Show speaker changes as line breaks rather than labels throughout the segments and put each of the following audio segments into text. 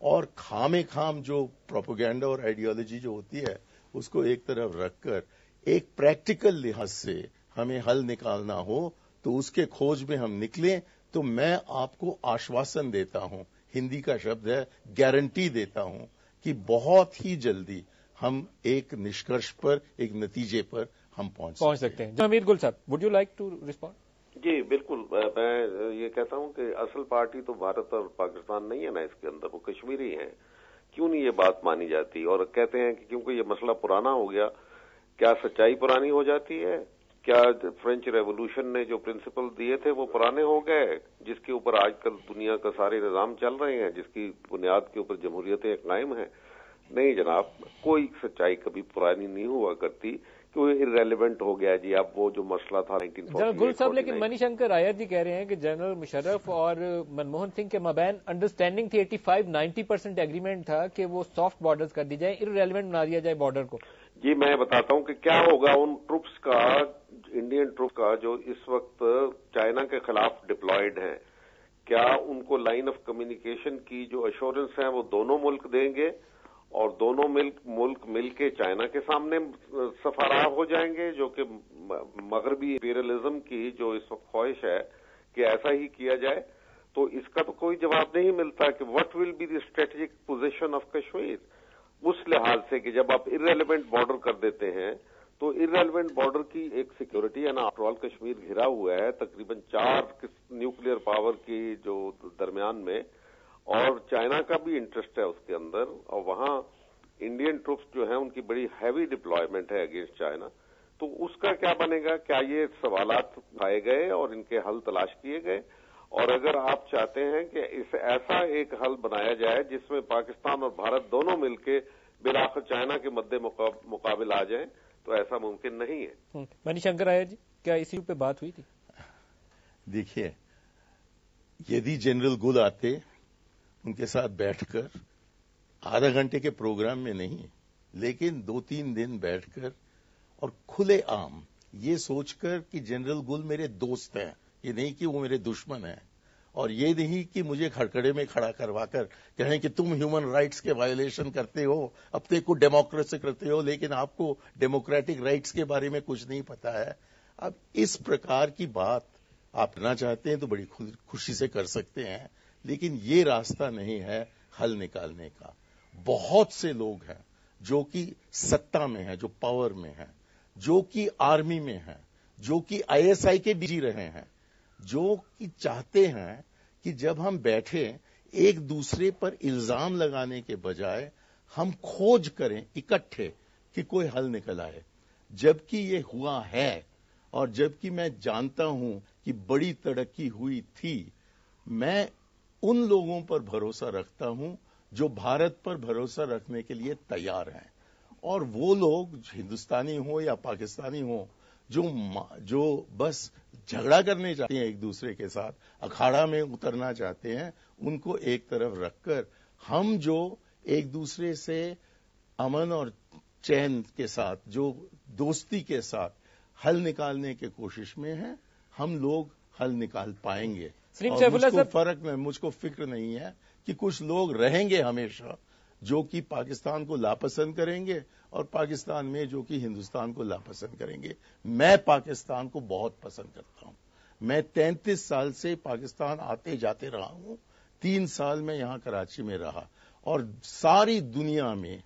اور خام جو پروپیگنڈا اور آئیڈیالوجی جو ہوتی ہے اس کو ایک طرف رکھ کر ایک پریکٹیکل لحاظ سے ہمیں حل نکالنا ہو تو اس کے کھوج میں ہم نکلیں. تو میں آپ کو آشواسن دیتا ہوں، ہندی کا شبد ہے گارنٹی دیتا ہوں کہ بہت ہی جلدی ہم ایک نشکرش پر، ایک نتیجے پر ہم پہنچ سکتے ہیں.
امیر گل صاحب، would you like to respond?
جی بالکل، میں یہ کہتا ہوں کہ اصل پارٹی تو بھارت اور پاکستان نہیں ہے نا، اس کے اندر وہ کشمیری ہیں. کیوں نہیں یہ بات مانی جاتی؟ اور کہتے ہیں کہ کیونکہ یہ مسئلہ پرانا ہو گیا. کیا سچائی پرانی ہو جاتی ہے؟ کیا فرینچ ریولوشن نے جو پرنسپل دیے تھے وہ پرانے ہو گئے، جس کے اوپر آج کل دنیا کا سارے نظام چل رہے ہیں، جس کی بنیاد کے اوپر جمہوریتیں قائم ہیں؟ نہیں جناب، کوئی سچائی کبھی پرانی نہیں ہوا کرتی کہ وہ ارریلیونٹ ہو گیا. جی اب وہ جو مسئلہ تھا 1948
جنرل گل صاحب، لیکن منی شنکر آئر جی کہہ رہے ہیں کہ جنرل مشرف اور منموہن سنگھ کے مابین انڈرسٹینڈنگ تھی، 85-90% ایگریمنٹ تھا کہ وہ سافٹ بارڈرز کر دی جائیں، ارریلیونٹ بنا دیا جائے بارڈر کو.
جی میں بتاتا ہوں کہ کیا ہوگا ان ٹروپس کا، انڈین ٹروپ کا جو اس وقت چائنا کے خلاف ڈپلائیڈ ہیں. کیا ان کو لائن آف کمیونیکیشن کی جو ایشورنس ہیں وہ دونوں ملک دیں گے اور دونوں ملک مل کے چائنا کے سامنے سفارا ہو جائیں گے، جو کہ مغربی امپیریلزم کی جو اس وقت خواہش ہے کہ ایسا ہی کیا جائے؟ تو اس کا تو کوئی جواب نہیں ملتا کہ what will be the strategic position of Kashmir. اس لحاظ سے کہ جب آپ ارریلیونٹ بارڈر کر دیتے ہیں تو ارریلیونٹ بارڈر کی ایک سیکیورٹی ہے نا. آفٹر آل کشمیر گھرا ہوا ہے تقریباً 4 نیوکلیئر پاور کی جو درمیان میں، اور چائنا کا بھی انٹرسٹ ہے اس کے اندر، اور وہاں انڈین ٹروپس جو ہیں ان کی بڑی ہیوی ڈپلائمنٹ ہے اگینسٹ چائنا. تو اس کا کیا بنے گا؟ کیا یہ سوالات اٹھائے گئے اور ان کے حل تلاش کیے گئے؟ اور اگر آپ چاہتے ہیں کہ ایسا ایک حل بنایا جائے جس میں پاکستان اور بھارت دونوں مل کے بالآخر چائنا کے مد مقابل آ جائیں، تو ایسا ممکن نہیں ہے.
منی شنکر آئر جی، کیا اسی پہ بات ہوئی تھی؟
دیکھیے، یدی جنرل گل آتے ان کے ساتھ بیٹھ کر آدھا گھنٹے کے پروگرام میں نہیں، لیکن 2-3 دن بیٹھ کر اور کھلے عام یہ سوچ کر کہ جنرل گل میرے دوست ہیں، یہ نہیں کہ وہ میرے دشمن ہیں، اور یہ نہیں کہ مجھے کھڑکڑے میں کھڑا کروا کر کہیں کہ تم ہیومن رائٹس کے وائلیشن کرتے ہو، اپنے کو ڈیموکریسی کرتے ہو، لیکن آپ کو ڈیموکریٹک رائٹس کے بارے میں کچھ نہیں پتا ہے. اب اس پرکار کی بات آپ کرنا چاہتے ہیں تو بڑی خوشی سے کر سکتے ہیں، لیکن یہ راستہ نہیں ہے حل نکالنے کا. بہت سے لوگ ہیں جو کہ ستا میں ہیں، جو پاور میں ہیں، جو کہ آرمی میں ہیں، جو کہ ISI کے ڈی جی رہے ہیں، جو کہ چاہتے ہیں کہ جب ہم بیٹھے ایک دوسرے پر الزام لگانے کے بجائے ہم کھوج کریں اکٹھے کہ کوئی حل نکل آئے. جبکہ یہ ہوا ہے، اور جبکہ میں جانتا ہوں کہ بڑی ترقی ہوئی تھی، میں ان لوگوں پر بھروسہ رکھتا ہوں جو بھارت پر بھروسہ رکھنے کے لیے تیار ہیں. اور وہ لوگ ہندوستانی ہوں یا پاکستانی ہوں جو بس جھگڑا کرنے چاہتے ہیں ایک دوسرے کے ساتھ، اکھاڑا میں اترنا چاہتے ہیں، ان کو ایک طرف رکھ کر ہم جو ایک دوسرے سے امن اور چین کے ساتھ، جو دوستی کے ساتھ حل نکالنے کی کوشش میں ہیں، ہم لوگ حل نکال پائیں گے. مجھ کو فکر نہیں ہے کہ کچھ لوگ رہیں گے ہمیشہ جو کہ پاکستان کو لاپسند کریں گے، اور پاکستان میں جو کہ ہندوستان کو لاپسند کریں گے. میں پاکستان کو بہت پسند کرتا ہوں. میں 33 سال سے پاکستان آتے جاتے رہا ہوں. 3 سال میں یہاں کراچی میں رہا، اور ساری دنیا میں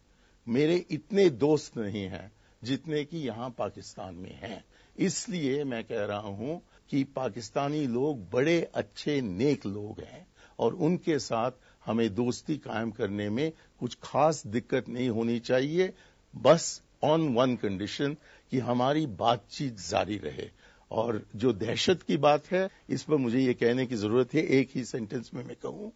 میرے اتنے دوست نہیں ہیں جتنے کہ یہاں پاکستان میں ہیں. اس لیے میں کہہ رہا ہوں کہ پاکستانی لوگ بڑے اچھے نیک لوگ ہیں، اور ان کے ساتھ ہمیں دوستی قائم کرنے میں کچھ خاص دقت نہیں ہونی چاہیے، بس آن ون کنڈیشن کہ ہماری بات چیت جاری رہے. اور جو دہشت کی بات ہے، اس پر مجھے یہ کہنے کی ضرورت ہے، ایک ہی سینٹنس میں کہوں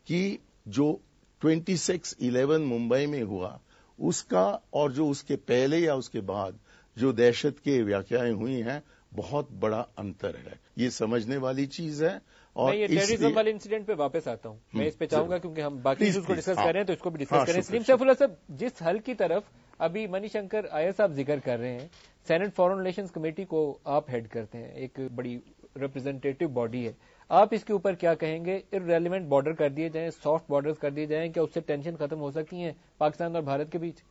کہ جو 26/11 ممبئی میں ہوا، اس کا اور جو اس کے پہلے یا اس کے بعد جو دہشت کے واقعائیں ہوئی ہیں، بہت بڑا انتر ہے. یہ سمجھنے والی چیز ہے. اور
میں یہ ٹیررزم والے انسیڈنٹ پہ واپس آتا ہوں. میں اس پہ چاہوں گا کیونکہ ہم باقی ایشوز کو ڈسکس کر رہے ہیں تو اس کو بھی ڈسکس کریں. سلیم سیف اللہ صاحب، جس حل کی طرف ابھی منی شنکر آئر صاحب ذکر کر رہے ہیں، سینٹ فارن ریلیشنز کمیٹی کو آپ ہیڈ کرتے ہیں، ایک بڑی ریپرزینٹیٹو باڈی ہے. آپ اس کے اوپر کیا کہیں گے؟ ارریلیونٹ بارڈر کر دیے جائیں، سافٹ بارڈرز کر دیے جائیں، کیا اس سے ٹینشن ختم ہو سکتی ہیں پاکستان اور بھارت کے بیچ؟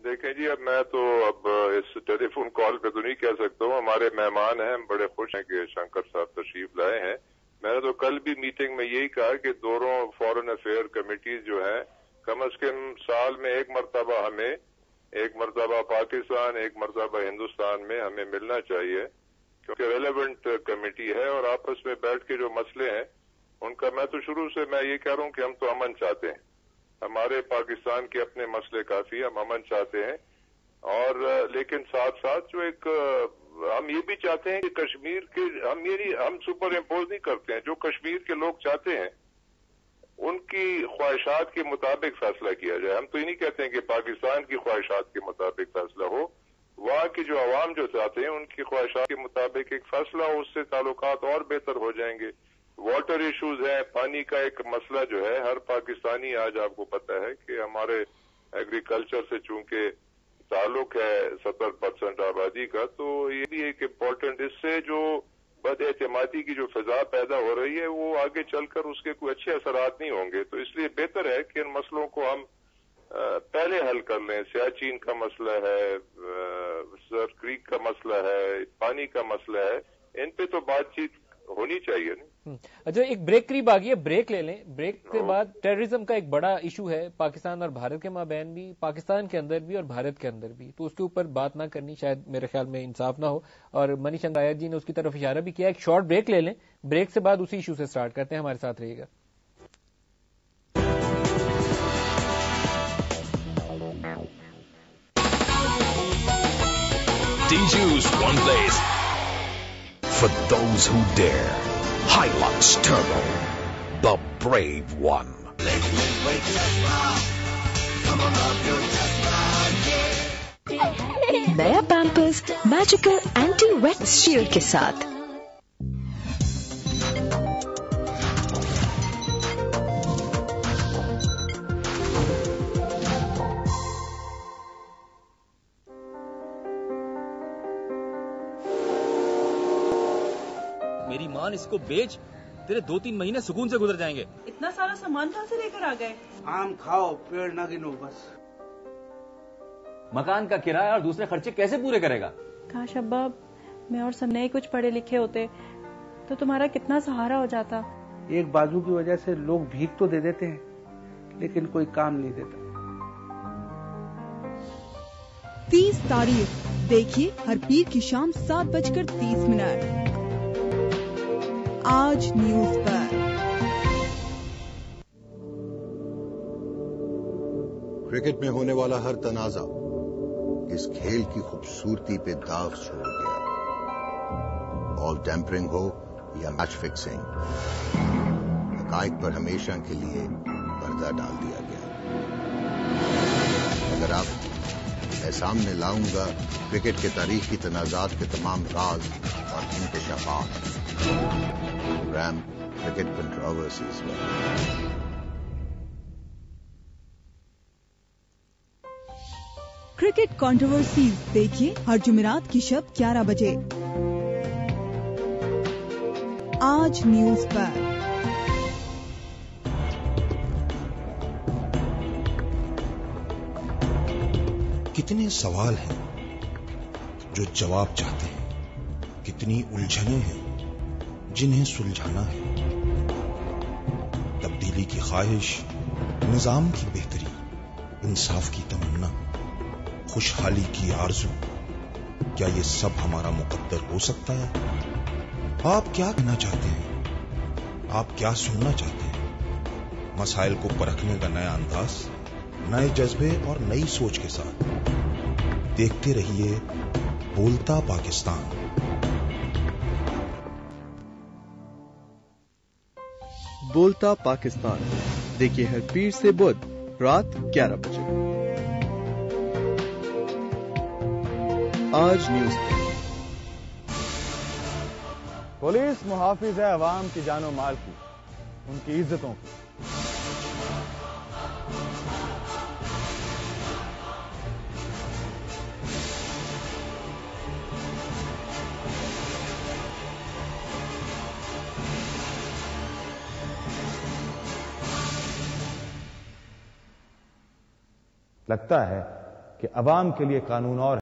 دیکھیں جی، اب میں تو اس ٹیلی فون کال پہ تو نہیں کہہ سکتا ہوں. ہمارے مہمان ہیں، ہم بڑے خوش ہیں کہ شنکر صاحب تشریف لائے ہیں. میں نے تو کل بھی میٹنگ میں یہی کہا کہ دونوں فارن افیئر کمیٹیز جو ہیں کم از کم سال میں ایک مرتبہ ہمیں، ایک مرتبہ پاکستان، ایک مرتبہ ہندوستان میں ہمیں ملنا چاہیے، کیونکہ ریلیونٹ کمیٹی ہے اور آپس میں بیٹھ کے جو مسئلے ہیں ان کا، میں تو شروع سے میں یہ کہہ رہا ہوں کہ ہم تو امن چاہتے ہیں. ہمارے پاکستان کے اپنے مسئلے کافی، ہم امن چاہتے ہیں. اور لیکن ساتھ ساتھ جو ایک ہم یہ بھی چاہتے ہیں کہ کشمیر کے ہم سپر امپوز نہیں کرتے ہیں، جو کشمیر کے لوگ چاہتے ہیں ان کی خواہشات کے مطابق فیصلہ کیا جائے. ہم تو یہ نہیں کہتے ہیں کہ پاکستان کی خواہشات کے مطابق فیصلہ ہو، وہاں کی جو عوام جو چاہتے ہیں ان کی خواہشات کے مطابق ایک فیصلہ ہو، اس سے تعلقات اور بہتر ہو جائیں گے. واٹر ایشوز ہیں، پانی کا ایک مسئلہ جو ہے، ہر پاکستانی آج آپ کو پتہ ہے کہ ہمارے ایگریکلچر سے چونکہ تعلق ہے 70% آبادی کا، تو یہ بھی ایک امپورٹنٹ، اس سے جو بد اعتمادی کی جو فضا پیدا ہو رہی ہے وہ آگے چل کر اس کے کوئی اچھے اثرات نہیں ہوں گے. تو اس لیے بہتر ہے کہ ان مسئلوں کو ہم پہلے حل کر لیں. سیاچین کا مسئلہ ہے، سر کریک کا مسئلہ ہے، پانی کا مسئلہ ہے، ان پہ تو بات چیت ہونی چاہیے نا.
اچھا، ایک بریک قریب آ گئی ہے، بریک لے لیں. بریک کے بعد ٹیررزم کا ایک بڑا ایشو ہے پاکستان اور بھارت کے مابین بھی، پاکستان کے اندر بھی اور بھارت کے اندر بھی، تو اس کے اوپر بات نہ کرنی شاید میرے خیال میں انصاف نہ ہو. اور منی شنکر آیت جی نے اس کی طرف اشارہ بھی کیا. ایک شارٹ بریک لے لیں، بریک سے بعد اسی ایشو سے سٹارٹ کرتے ہیں. ہمارے ساتھ رہیے گا.
DJ's one place for those who dare. Hilux Turbo, the brave one.
نیا پیمپرز میجیکل اینٹی ویٹ شیلڈ کے ساتھ.
میری مان، اس کو بیچ، تیرے 2-3 مہینے سکون سے گزر جائیں گے.
اتنا سارا سامان کہاں سے لے کر آ گئے؟
آم کھاؤ، پیڑ نہ گنو بس.
مکان کا کرایہ اور دوسرے خرچے کیسے پورے کرے گا؟
کاش ابا میں اور سننے کچھ پڑھے لکھے ہوتے تو تمہارا کتنا سہارا ہو جاتا.
ایک بازو کی وجہ سے لوگ بھیک تو دے دیتے ہیں لیکن کوئی کام نہیں دیتا.
30 تاریخ دیکھیے ہر پیر کی شام 7:30 آج نیوز پر.
کرکٹ میں ہونے والا ہر تنازع اس کھیل کی خوبصورتی پہ داغ چھوڑ گیا. بال ٹیمپرنگ ہو یا میچ فکسنگ، حقائق پر ہمیشہ کے لیے پردہ ڈال دیا گیا. اگر آپ میں سامنے لاؤں گا کرکٹ کے تاریخی تنازعات کے تمام راز اور انکشافات. پروگرام کرکٹ کنٹروورسیز میں
کرکٹ کنٹروورسیز دیکھیے ہر جمعرات کی شب 11 بجے آج نیوز پر.
کتنے سوال ہیں جو جواب چاہتے ہیں، کتنی الجھنیں ہیں جنہیں سلجھانا ہے. تبدیلی کی خواہش، نظام کی بہتری، انصاف کی تمنا، خوشحالی کی آرزو، کیا یہ سب ہمارا مقدر ہو سکتا ہے؟ آپ کیا کہنا چاہتے ہیں؟ آپ کیا سننا چاہتے ہیں؟ مسائل کو پرکھنے کا نیا انداز، نئے جذبے اور نئی سوچ کے ساتھ دیکھتے رہیے بولتا پاکستان.
بولتا پاکستان دیکھیے ہر پیر سے بدھ رات 11 بجے آج نیوز پر.
پولیس محافظ ہے عوام کی جان و مال کی، ان کی عزتوں کی. لگتا ہے کہ عوام کے لیے قانون اور